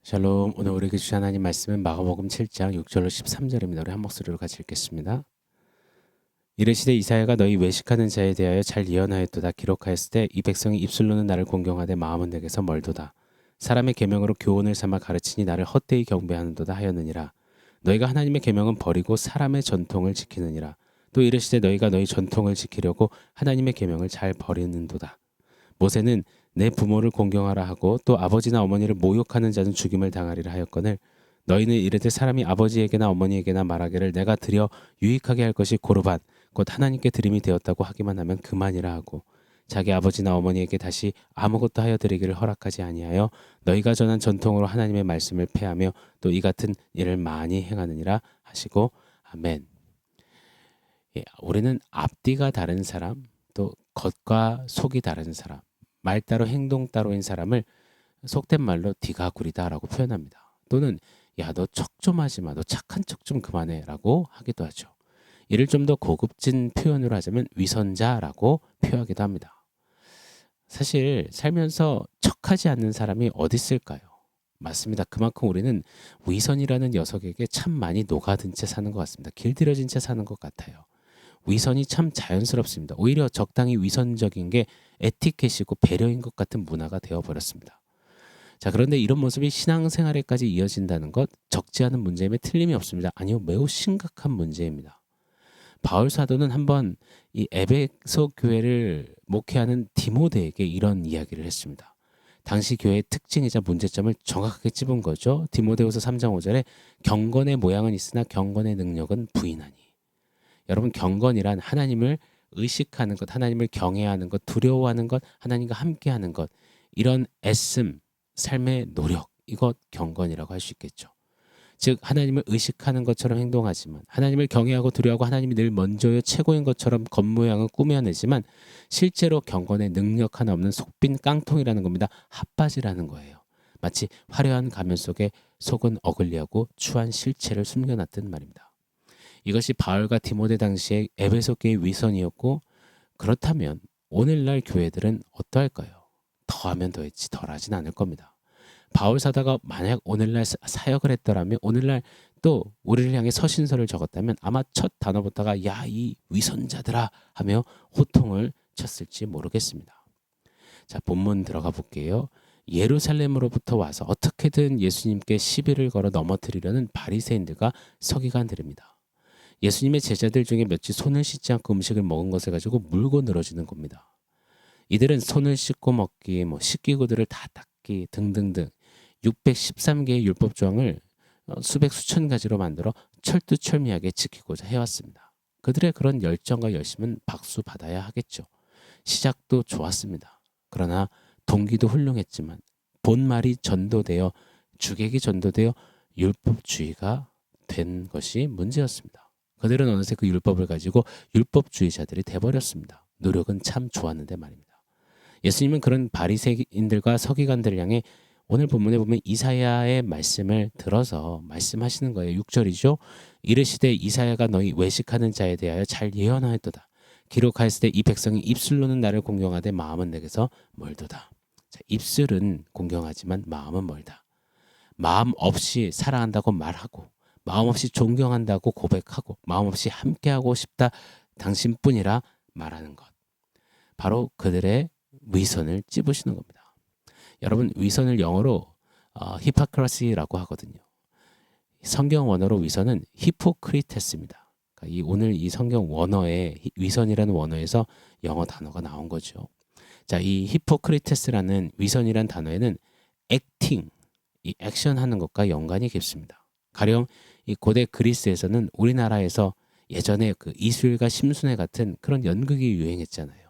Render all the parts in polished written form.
샬롬. 오늘 우리에게 주신 하나님 말씀은 마가복음 7장 6절로 13절입니다. 우리 한 목소리로 같이 읽겠습니다. 이르시되 이사야가 너희 외식하는 자에 대하여 잘 예언하였도다. 기록하였을 때 이 백성이 입술로는 나를 공경하되 마음은 내게서 멀도다. 사람의 계명으로 교훈을 삼아 가르치니 나를 헛되이 경배하는도다 하였느니라. 너희가 하나님의 계명은 버리고 사람의 전통을 지키느니라. 또 이르시되 너희가 너희 전통을 지키려고 하나님의 계명을 잘 버리는도다. 모세는 내 부모를 공경하라 하고 또 아버지나 어머니를 모욕하는 자는 죽임을 당하리라 하였거늘 너희는 이르되 사람이 아버지에게나 어머니에게나 말하기를 내가 드려 유익하게 할 것이 고르반 곧 하나님께 드림이 되었다고 하기만 하면 그만이라 하고 자기 아버지나 어머니에게 다시 아무것도 하여 드리기를 허락하지 아니하여 너희가 전한 전통으로 하나님의 말씀을 폐하며 또 이 같은 일을 많이 행하느니라 하시고 아멘. 우리는 앞뒤가 다른 사람, 또 겉과 속이 다른 사람, 말 따로 행동 따로인 사람을 속된 말로 네가 구리다라고 표현합니다. 또는 야, 너 척 좀 하지 마, 너 착한 척 좀 그만해라고 하기도 하죠. 이를 좀 더 고급진 표현으로 하자면 위선자라고 표하기도 합니다. 사실 살면서 척하지 않는 사람이 어디 있을까요? 맞습니다. 그만큼 우리는 위선이라는 녀석에게 참 많이 녹아든 채 사는 것 같습니다. 길들여진 채 사는 것 같아요. 위선이 참 자연스럽습니다. 오히려 적당히 위선적인 게 에티켓이고 배려인 것 같은 문화가 되어버렸습니다. 자, 그런데 이런 모습이 신앙생활에까지 이어진다는 것 적지 않은 문제임에 틀림이 없습니다. 아니요, 매우 심각한 문제입니다. 바울 사도는 한번 이 에베소 교회를 목회하는 디모데에게 이런 이야기를 했습니다. 당시 교회의 특징이자 문제점을 정확하게 찝은 거죠. 디모데후서 3장 5절에 경건의 모양은 있으나 경건의 능력은 부인하니. 여러분, 경건이란 하나님을 의식하는 것, 하나님을 경외하는 것, 두려워하는 것, 하나님과 함께하는 것, 이런 애씀, 삶의 노력, 이것 경건이라고 할 수 있겠죠. 즉 하나님을 의식하는 것처럼 행동하지만, 하나님을 경외하고 두려워하고 하나님이 늘 먼저요 최고인 것처럼 겉모양을 꾸며내지만 실제로 경건의 능력 하나 없는 속빈 깡통이라는 겁니다. 핫바지라는 거예요. 마치 화려한 가면 속에 속은 어글리하고 추한 실체를 숨겨놨던 말입니다. 이것이 바울과 디모데 당시의 에베소 교회의 위선이었고, 그렇다면 오늘날 교회들은 어떠할까요? 더하면 더했지 덜하진 않을 겁니다. 바울 사도가 만약 오늘날 사역을 했더라면, 오늘날 또 우리를 향해 서신서를 적었다면 아마 첫 단어부터가 야, 이 위선자들아 하며 호통을 쳤을지 모르겠습니다. 자, 본문 들어가 볼게요. 예루살렘으로부터 와서 어떻게든 예수님께 시비를 걸어 넘어뜨리려는 바리새인들과 서기관들입니다. 예수님의 제자들 중에 몇이 손을 씻지 않고 음식을 먹은 것을 가지고 물고 늘어지는 겁니다. 이들은 손을 씻고 먹기, 씻기구들을 다 닦기 등등등 613개의 율법 조항을 수백 수천 가지로 만들어 철두철미하게 지키고자 해왔습니다. 그들의 그런 열정과 열심은 박수 받아야 하겠죠. 시작도 좋았습니다. 그러나 동기도 훌륭했지만 본말이 전도되어 주객이 전도되어 율법주의가 된 것이 문제였습니다. 그들은 어느새 그 율법을 가지고 율법주의자들이 돼버렸습니다. 노력은 참 좋았는데 말입니다. 예수님은 그런 바리새인들과 서기관들을 향해 오늘 본문에 보면 이사야의 말씀을 들어서 말씀하시는 거예요. 6절이죠. 이르시되 이사야가 너희 외식하는 자에 대하여 잘 예언하였도다. 기록하였을 때 이 백성이 입술로는 나를 공경하되 마음은 내게서 멀도다. 자, 입술은 공경하지만 마음은 멀다. 마음 없이 사랑한다고 말하고, 마음 없이 존경한다고 고백하고, 마음 없이 함께하고 싶다 당신뿐이라 말하는 것, 바로 그들의 위선을 찝으시는 겁니다. 여러분, 위선을 영어로 히파크라시라고 하거든요. 성경 원어로 위선은 히포크리테스입니다. 그러니까 오늘 이 성경 원어에 위선이라는 원어에서 영어 단어가 나온 거죠. 자, 이 히포크리테스라는 위선이라는 단어에는 액팅, 이 액션하는 것과 연관이 깊습니다. 가령 이 고대 그리스에서는 우리나라에서 예전에 그 이술과 심순애 같은 그런 연극이 유행했잖아요.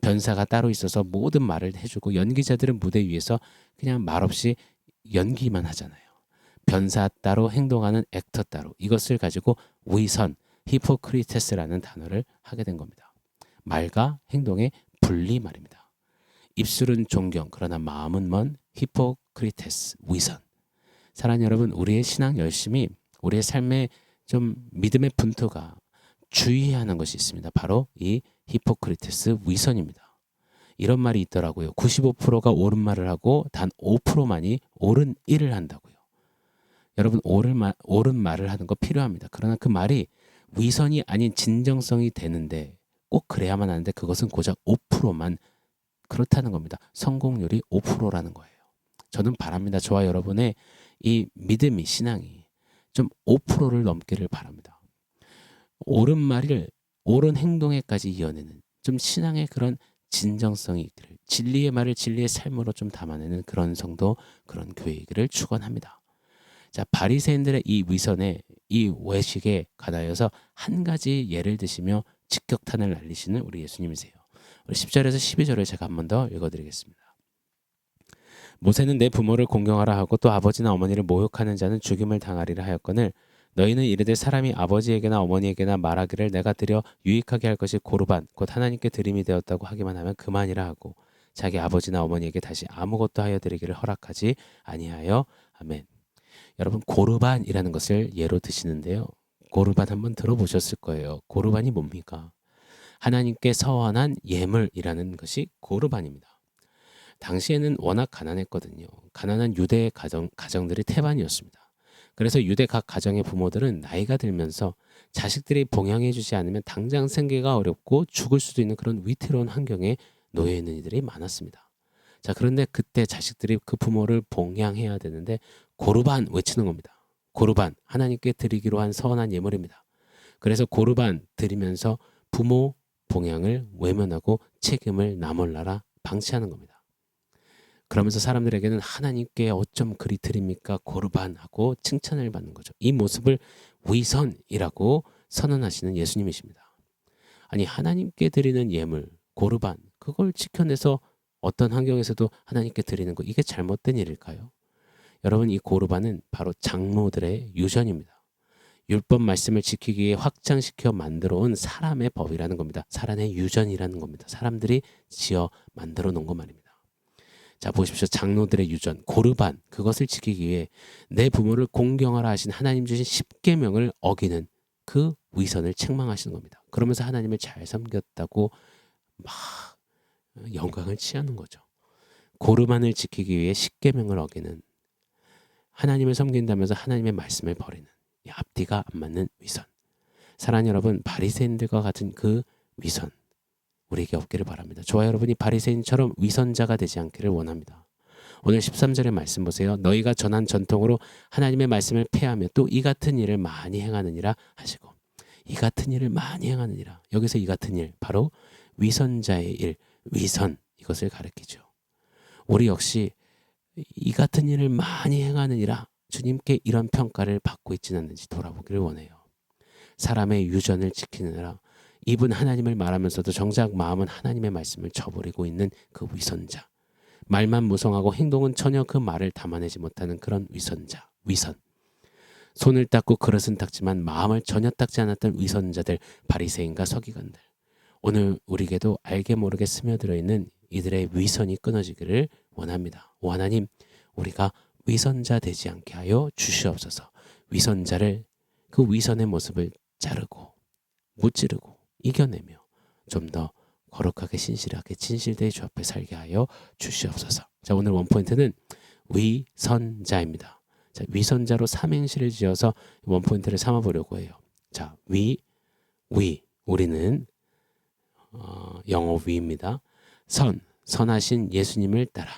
변사가 따로 있어서 모든 말을 해주고 연기자들은 무대 위에서 그냥 말없이 연기만 하잖아요. 변사 따로 행동하는 액터 따로, 이것을 가지고 위선, 히포크리테스라는 단어를 하게 된 겁니다. 말과 행동의 분리 말입니다. 입술은 존경, 그러나 마음은 먼 히포크리테스, 위선. 사랑하는 여러분, 우리의 신앙 열심히, 우리의 삶의 좀 믿음의 분투가 주의해야 하는 것이 있습니다. 바로 이 히포크리테스, 위선입니다. 이런 말이 있더라고요. 95%가 옳은 말을 하고 단 5%만이 옳은 일을 한다고요. 여러분 옳은 말을 하는 거 필요합니다. 그러나 그 말이 위선이 아닌 진정성이 되는데 꼭 그래야만 하는데 그것은 고작 5%만 그렇다는 겁니다. 성공률이 5%라는 거예요. 저는 바랍니다. 저와 여러분의 이 믿음이 신앙이 좀 5%를 넘기를 바랍니다. 옳은 말을 옳은 행동에까지 이어내는 좀 신앙의 그런 진정성이 있기를 진리의 말을 진리의 삶으로 좀 담아내는 그런 성도 그런 교회이기를 축원합니다. 자, 바리새인들의 이 위선에 이 외식에 관하여서 한 가지 예를 드시며 직격탄을 날리시는 우리 예수님이세요. 우리 10절에서 12절을 제가 한 번 더 읽어드리겠습니다. 모세는 내 부모를 공경하라 하고 또 아버지나 어머니를 모욕하는 자는 죽임을 당하리라 하였거늘 너희는 이르되 사람이 아버지에게나 어머니에게나 말하기를 내가 드려 유익하게 할 것이 고르반 곧 하나님께 드림이 되었다고 하기만 하면 그만이라 하고 자기 아버지나 어머니에게 다시 아무것도 하여 드리기를 허락하지 아니하여 아멘. 여러분 고르반이라는 것을 예로 드시는데요. 고르반 한번 들어보셨을 거예요. 고르반이 뭡니까? 하나님께 서원한 예물이라는 것이 고르반입니다. 당시에는 워낙 가난했거든요. 가난한 유대 가정들이 태반이었습니다. 그래서 유대 각 가정의 부모들은 나이가 들면서 자식들이 봉양해주지 않으면 당장 생계가 어렵고 죽을 수도 있는 그런 위태로운 환경에 놓여 있는 이들이 많았습니다. 자, 그런데 그때 자식들이 그 부모를 봉양해야 되는데 고르반 외치는 겁니다. 고르반, 하나님께 드리기로 한 서원한 예물입니다. 그래서 고르반 드리면서 부모 봉양을 외면하고 책임을 나몰라라 방치하는 겁니다. 그러면서 사람들에게는 하나님께 어쩜 그리 드립니까? 고르반하고 칭찬을 받는 거죠. 이 모습을 위선이라고 선언하시는 예수님이십니다. 아니 하나님께 드리는 예물, 고르반 그걸 지켜내서 어떤 환경에서도 하나님께 드리는 거 이게 잘못된 일일까요? 여러분 이 고르반은 바로 장로들의 유전입니다. 율법 말씀을 지키기 위해 확장시켜 만들어 온 사람의 법이라는 겁니다. 사람의 유전이라는 겁니다. 사람들이 지어 만들어 놓은 거 말입니다. 자 보십시오. 장로들의 유전 고르반 그것을 지키기 위해 내 부모를 공경하라 하신 하나님 주신 10계명을 어기는 그 위선을 책망하시는 겁니다. 그러면서 하나님을 잘 섬겼다고 막 영광을 취하는 거죠. 고르반을 지키기 위해 10계명을 어기는 하나님을 섬긴다면서 하나님의 말씀을 버리는 이 앞뒤가 안 맞는 위선. 사랑하는 여러분 바리새인들과 같은 그 위선 우리에게 없기를 바랍니다. 저와 여러분이 바리새인처럼 위선자가 되지 않기를 원합니다. 오늘 13절의 말씀 보세요. 너희가 전한 전통으로 하나님의 말씀을 폐하며 또 이 같은 일을 많이 행하느니라 하시고 이 같은 일을 많이 행하느니라. 여기서 이 같은 일 바로 위선자의 일, 위선 이것을 가리키죠. 우리 역시 이 같은 일을 많이 행하느니라 주님께 이런 평가를 받고 있지는 않는지 돌아보기를 원해요. 사람의 유전을 지키느라 입은 하나님을 말하면서도 정작 마음은 하나님의 말씀을 저버리고 있는 그 위선자. 말만 무성하고 행동은 전혀 그 말을 담아내지 못하는 그런 위선자, 위선. 손을 닦고 그릇은 닦지만 마음을 전혀 닦지 않았던 위선자들, 바리새인과 서기관들. 오늘 우리에게도 알게 모르게 스며들어 있는 이들의 위선이 끊어지기를 원합니다. 오 하나님, 우리가 위선자 되지 않게 하여 주시옵소서. 위선자를 그 위선의 모습을 자르고 무찌르고 이겨내며 좀 더 거룩하게 신실하게 진실되이 주 앞에 살게 하여 주시옵소서. 자 오늘 원포인트는 위선자입니다. 자 위선자로 삼행시를 지어서 원포인트를 삼아보려고 해요. 자 우리는 영어 위입니다. 선하신 예수님을 따라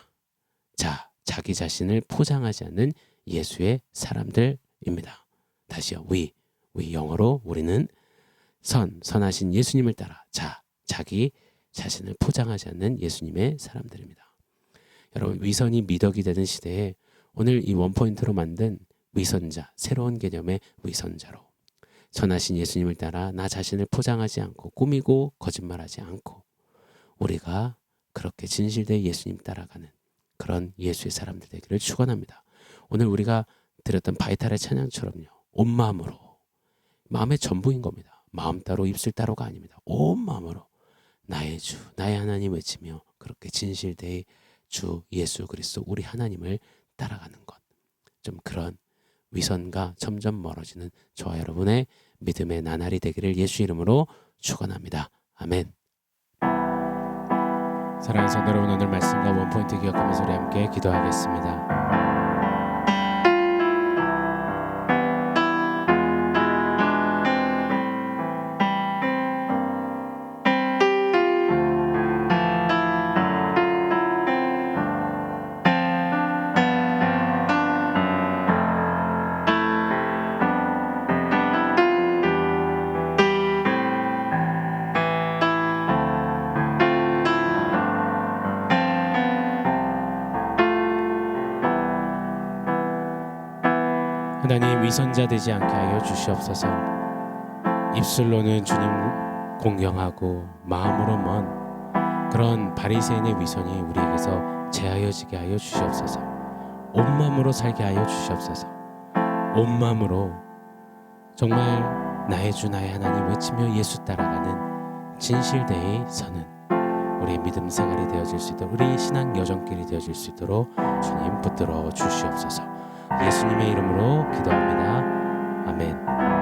자 자기 자신을 포장하지 않는 예수의 사람들입니다. 다시요. 위 영어로 우리는 선하신 예수님을 따라 자기 자신을 포장하지 않는 예수님의 사람들입니다. 여러분 위선이 미덕이 되는 시대에 오늘 이 원포인트로 만든 위선자 새로운 개념의 위선자로 선하신 예수님을 따라 나 자신을 포장하지 않고 꾸미고 거짓말하지 않고 우리가 그렇게 진실되이 예수님 따라가는 그런 예수의 사람들 되기를 축원합니다. 오늘 우리가 드렸던 바이탈의 찬양처럼요. 온 마음으로 마음의 전부인 겁니다. 마음 따로 입술 따로가 아닙니다. 온 마음으로 나의 주 나의 하나님 외치며 그렇게 진실되이 주 예수 그리스도 우리 하나님을 따라가는 것. 좀 그런 위선과 점점 멀어지는 저와 여러분의 믿음의 나날이 되기를 예수 이름으로 축원합니다. 아멘. 사랑하는 성도 여러분 오늘 말씀과 원포인트 기억하면서 우리 함께 기도하겠습니다. 판단이 위선자 되지 않게 하여 주시옵소서. 입술로는 주님 공경하고 마음으로 먼 그런 바리새인의 위선이 우리에게서 제하여지게 하여 주시옵소서. 온 마음으로 살게 하여 주시옵소서. 온 마음으로 정말 나의 주 나의 하나님 외치며 예수 따라가는 진실되이 서는 우리의 믿음 생활이 되어질 수 있도록, 우리의 신앙 여정길이 되어질 수 있도록 주님 붙들어 주시옵소서. 예수님의 이름으로 기도합니다. 아멘.